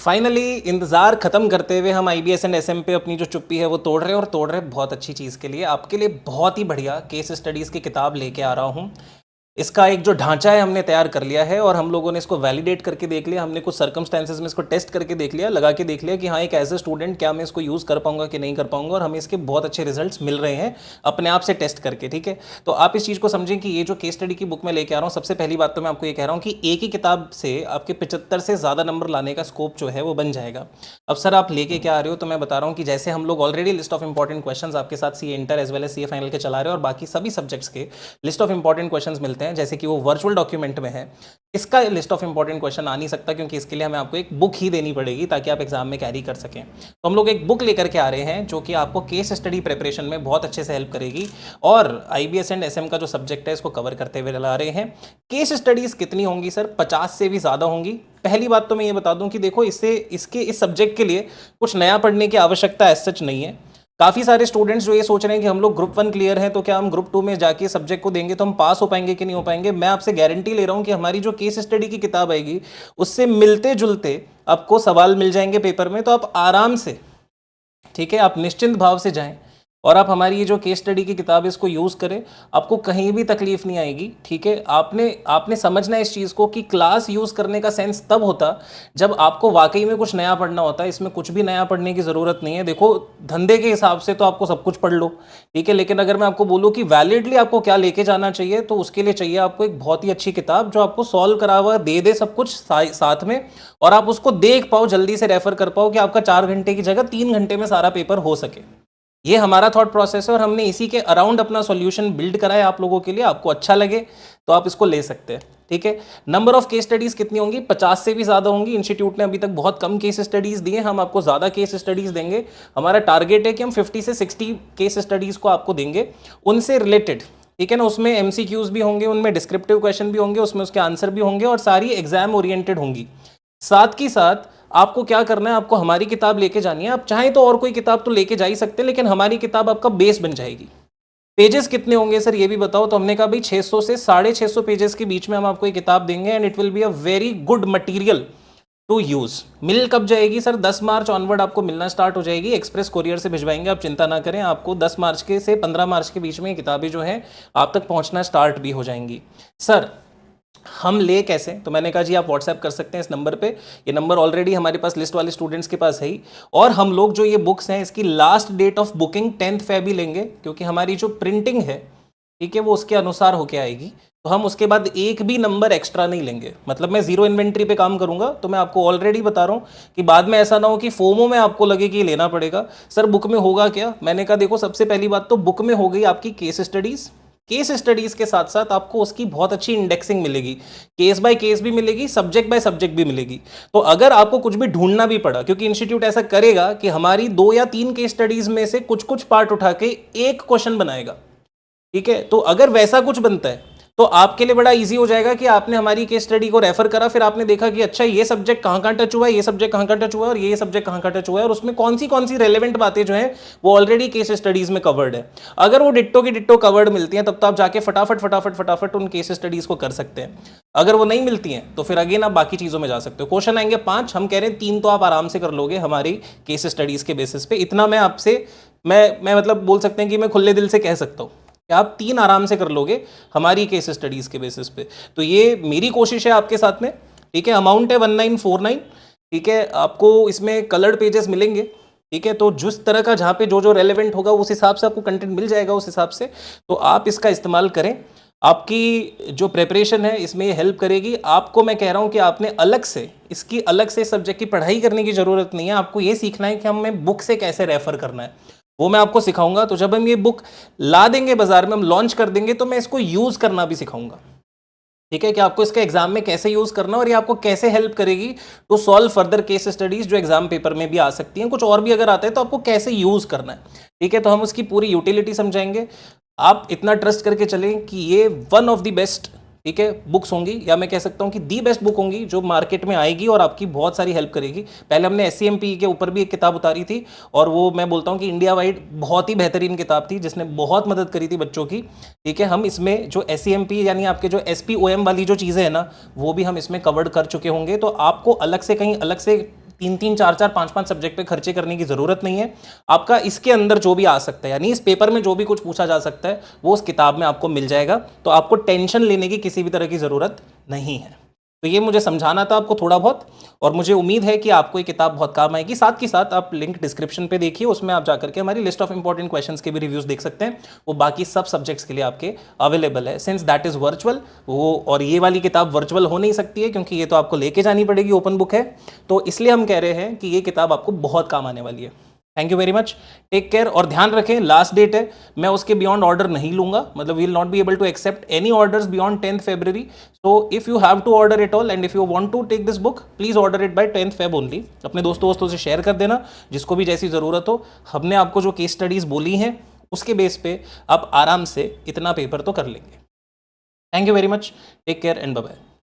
Finally इंतज़ार ख़त्म करते हुए हम आईबीएस एंड एसएम पे अपनी जो चुप्पी है वो तोड़ रहे हैं, और तोड़ रहे हैं बहुत अच्छी चीज़ के लिए। आपके लिए बहुत ही बढ़िया केस स्टडीज़ की किताब लेके आ रहा हूँ। इसका एक जो ढांचा है हमने तैयार कर लिया है, और हम लोगों ने इसको वैलिडेट करके देख लिया। हमने कुछ सर्कमस्टेंसेस में इसको टेस्ट करके देख लिया, लगा के देख लिया कि हाँ, एक एज ए स्टूडेंट क्या मैं इसको यूज़ कर पाऊंगा कि नहीं कर पाऊंगा, और हमें इसके बहुत अच्छे रिजल्ट्स मिल रहे हैं अपने आप से टेस्ट करके। ठीक है, तो आप इस चीज़ को समझें कि ये जो केस स्टडी की बुक मैं लेके आ रहा हूँ, सबसे पहली बात तो मैं आपको ये कह रहा हूँ कि एक ही किताब से आपके 75 से ज़्यादा नंबर लाने का स्कोप जो है वो बन जाएगा। अब सर आप लेके क्या आ रहे हो, तो मैं बता रहा हूँ कि जैसे हम लोग already list of important questions आपके साथ C inter as well as सी फाइनल के चला रहे हैं, और बाकी सभी सब्जेक्ट्स के लिस्ट ऑफ इंपॉर्टेंट क्वेश्चंस मिलते हैं, जैसे कि वो वर्चुअल डॉक्यूमेंट में है। इसका लिस्ट ऑफ इंपॉर्टेंट क्वेश्चन आ नहीं सकता, क्योंकि इसके लिए हमें आपको एक बुक ही देनी पड़ेगी ताकि आप एग्जाम में कैरी कर सकें। तो हम लोग एक बुक लेकर के आ रहे हैं जो कि आपको केस स्टडी प्रिपरेशन में बहुत अच्छे से हेल्प करेगी, और आईबीएस एंड एसएम का जो सब्जेक्ट है इसको कवर करते हुए ला रहे हैं। केस स्टडीज कितनी होंगी सर? 50 से भी ज़्यादा होंगी। पहली बात तो मैं ये बता दूं कि देखो, इस सब्जेक्ट के लिए कुछ नया पढ़ने की आवश्यकता एज सच नहीं है। काफ़ी सारे स्टूडेंट्स जो ये सोच रहे हैं कि हम लोग ग्रुप 1 क्लियर हैं, तो क्या हम ग्रुप 2 में जाके सब्जेक्ट को देंगे तो हम पास हो पाएंगे कि नहीं हो पाएंगे। मैं आपसे गारंटी ले रहा हूं कि हमारी जो केस स्टडी की किताब आएगी उससे मिलते जुलते आपको सवाल मिल जाएंगे पेपर में, तो आप आराम से, ठीक है, आप निश्चिंत भाव से जाएं और आप हमारी ये जो केस स्टडी की किताब है इसको यूज़ करें। आपको कहीं भी तकलीफ नहीं आएगी। ठीक है, आपने समझना है इस चीज़ को कि क्लास यूज़ करने का सेंस तब होता जब आपको वाकई में कुछ नया पढ़ना होता है। इसमें कुछ भी नया पढ़ने की ज़रूरत नहीं है। देखो, धंधे के हिसाब से तो आपको सब कुछ पढ़ लो, ठीक है, लेकिन अगर मैं आपको बोलूँ कि वैलिडली आपको क्या लेके जाना चाहिए, तो उसके लिए चाहिए आपको एक बहुत ही अच्छी किताब जो आपको सॉल्व करा हुआ दे सब कुछ साथ में, और आप उसको देख पाओ, जल्दी से रेफर कर पाओ कि आपका 4 घंटे की जगह 3 घंटे में सारा पेपर हो सके। ये हमारा थॉट प्रोसेस है, और हमने इसी के अराउंड अपना सॉल्यूशन बिल्ड करा है आप लोगों के लिए। आपको अच्छा लगे तो आप इसको ले सकते हैं। ठीक है, नंबर ऑफ केस स्टडीज कितनी होंगी? 50 से भी ज़्यादा होंगी। इंस्टीट्यूट ने अभी तक बहुत कम केस स्टडीज दिए, हम आपको ज़्यादा केस स्टडीज देंगे। हमारा टारगेट है कि हम 50 से 60 केस स्टडीज को आपको देंगे, उनसे रिलेटेड। ठीक है ना, उसमें एमसीक्यूज भी होंगे, उनमें डिस्क्रिप्टिव क्वेश्चन भी होंगे, उसमें उसके आंसर भी होंगे, और सारी एग्जाम ओरिएंटेड होंगी। साथ ही साथ आपको क्या करना है, आपको हमारी किताब लेके जानी है। आप चाहें तो और कोई किताब तो लेके जा ही सकते हैं, लेकिन हमारी किताब आपका बेस बन जाएगी। पेजेस कितने होंगे सर, ये भी बताओ। तो हमने कहा भाई 600 से 650 पेजेस के बीच में हम आपको ये किताब देंगे, and it will be a very good material to use. मिल कब जाएगी सर? 10 मार्च ऑनवर्ड आपको मिलना स्टार्ट हो जाएगी। एक्सप्रेस कोरियर से भिजवाएंगे, आप चिंता ना करें। आपको 10 मार्च के से 15 मार्च के बीच में किताबें जो हैं आप तक पहुंचना स्टार्ट भी हो जाएंगी। सर हम ले कैसे? तो मैंने कहा जी आप व्हाट्सएप कर सकते हैं इस नंबर पे। ये नंबर ऑलरेडी हमारे पास लिस्ट वाले स्टूडेंट्स के पास है ही, और हम लोग जो ये बुक्स हैं इसकी last date of booking 10 Feb ही लेंगे, क्योंकि हमारी जो प्रिंटिंग है, ठीक है, वो उसके अनुसार होके आएगी। तो हम उसके बाद एक भी नंबर एक्स्ट्रा नहीं लेंगे। मतलब मैं जीरो इन्वेंट्री पे काम करूंगा। तो मैं आपको ऑलरेडी बता रहा हूं कि बाद में ऐसा ना हो कि फोमो में आपको लगे कि ये लेना पड़ेगा। सर बुक में होगा क्या? मैंने कहा देखो, सबसे पहली बात तो बुक में हो गई आपकी केस स्टडीज। केस स्टडीज के साथ साथ आपको उसकी बहुत अच्छी इंडेक्सिंग मिलेगी, केस बाय केस भी मिलेगी, सब्जेक्ट बाय सब्जेक्ट भी मिलेगी। तो अगर आपको कुछ भी ढूंढना भी पड़ा, क्योंकि इंस्टीट्यूट ऐसा करेगा कि हमारी 2 या 3 केस स्टडीज में से कुछ कुछ पार्ट उठा के एक क्वेश्चन बनाएगा। ठीक है, तो अगर वैसा कुछ बनता है तो आपके लिए बड़ा इजी हो जाएगा कि आपने हमारी केस स्टडी को रेफर करा, फिर आपने देखा कि अच्छा ये सब्जेक्ट कहाँ कहाँ टच हुआ है, ये सब्जेक्ट कहाँ कहाँ टच हुआ है, और ये सब्जेक्ट कहाँ कहाँ टच हुआ है, और उसमें कौन सी रेलेवेंट बातें जो हैं वो ऑलरेडी केस स्टडीज में कवर्ड है। अगर वो डिट्टो की डिट्टो कवर्ड मिलती हैं, तब तो आप जाके फटाफट उन केस स्टडीज को कर सकते हैं। अगर वो नहीं मिलती हैं तो फिर अगेन आप बाकी चीज़ों में जा सकते हो। क्वेश्चन आएंगे 5, हम कह रहे हैं 3 तो आप आराम से कर लोगे हमारी केस स्टडीज के बेसिस पे। इतना मैं आपसे मैं मतलब बोल सकते हैं कि मैं खुले दिल से कह सकता हूँ कि आप 3 आराम से कर लोगे हमारी केस स्टडीज़ के बेसिस पे। तो ये मेरी कोशिश है आपके साथ में। ठीक है, अमाउंट है 1949। ठीक है, आपको इसमें कलर्ड पेजेस मिलेंगे। ठीक है, तो जिस तरह का जहाँ पे जो जो रेलेवेंट होगा उस हिसाब से आपको कंटेंट मिल जाएगा उस हिसाब से। तो आप इसका इस्तेमाल करें। आपकी जो प्रिपरेशन है इसमें ये हेल्प करेगी। आपको मैं कह रहा हूँ कि आपने अलग से सब्जेक्ट की पढ़ाई करने की ज़रूरत नहीं है। आपको ये सीखना है कि हमें बुक से कैसे रेफर करना है, वो मैं आपको सिखाऊंगा। तो जब हम ये बुक ला देंगे बाजार में, हम लॉन्च कर देंगे, तो मैं इसको यूज करना भी सिखाऊंगा। ठीक है, कि आपको इसके एग्जाम में कैसे यूज करना और ये आपको कैसे हेल्प करेगी to solve further case studies जो एग्जाम पेपर में भी आ सकती हैं। कुछ और भी अगर आता है तो आपको कैसे यूज करना है। ठीक है, तो हम उसकी पूरी यूटिलिटी समझाएंगे। आप इतना ट्रस्ट करके चलें कि ये वन ऑफ द बेस्ट, ठीक है, बुक्स होंगी, या मैं कह सकता हूं कि दी बेस्ट बुक होंगी जो मार्केट में आएगी और आपकी बहुत सारी हेल्प करेगी। पहले हमने एससीएमपी के ऊपर भी एक किताब उतारी थी, और वो मैं बोलता हूं कि इंडिया वाइड बहुत ही बेहतरीन किताब थी जिसने बहुत मदद करी थी बच्चों की। ठीक है, हम इसमें जो एससीएमपी यानी आपके जो एसपीओएम वाली जो चीज़ें हैं ना, वो भी हम इसमें कवर्ड कर चुके होंगे। तो आपको अलग से कहीं अलग से 3-3, 4-4, 5-5 सब्जेक्ट पे खर्चे करने की ज़रूरत नहीं है। आपका इसके अंदर जो भी आ सकता है, यानी इस पेपर में जो भी कुछ पूछा जा सकता है वो उस किताब में आपको मिल जाएगा, तो आपको टेंशन लेने की किसी भी तरह की ज़रूरत नहीं है। तो ये मुझे समझाना था आपको थोड़ा बहुत, और मुझे उम्मीद है कि आपको ये किताब बहुत काम आएगी। साथ के साथ आप लिंक डिस्क्रिप्शन पे देखिए, उसमें आप जाकर के हमारी लिस्ट ऑफ इंपॉर्टेंट क्वेश्चंस के भी रिव्यूज़ देख सकते हैं। वो बाकी सब सब्जेक्ट्स के लिए आपके अवेलेबल है, सिंस दैट इज़ वर्चुअल। वो और ये वाली किताब वर्चुअल हो नहीं सकती है क्योंकि ये तो आपको लेके जानी पड़ेगी, ओपन बुक है। तो इसलिए हम कह रहे हैं कि ये किताब आपको बहुत काम आने वाली है। Thank you very much, take care, और ध्यान रखें लास्ट डेट है, मैं उसके बियॉन्ड ऑर्डर नहीं लूंगा, मतलब we will not be able to accept any orders beyond 10th February। So if you have to order it all and if you want to take this book, please order it by 10th Feb only. अपने दोस्तों से share कर देना, जिसको भी जैसी ज़रूरत हो। हमने आपको जो केस स्टडीज़ बोली हैं उसके बेस पे आप आराम से इतना पेपर तो कर लेंगे। Thank you very much, take care and bye bye.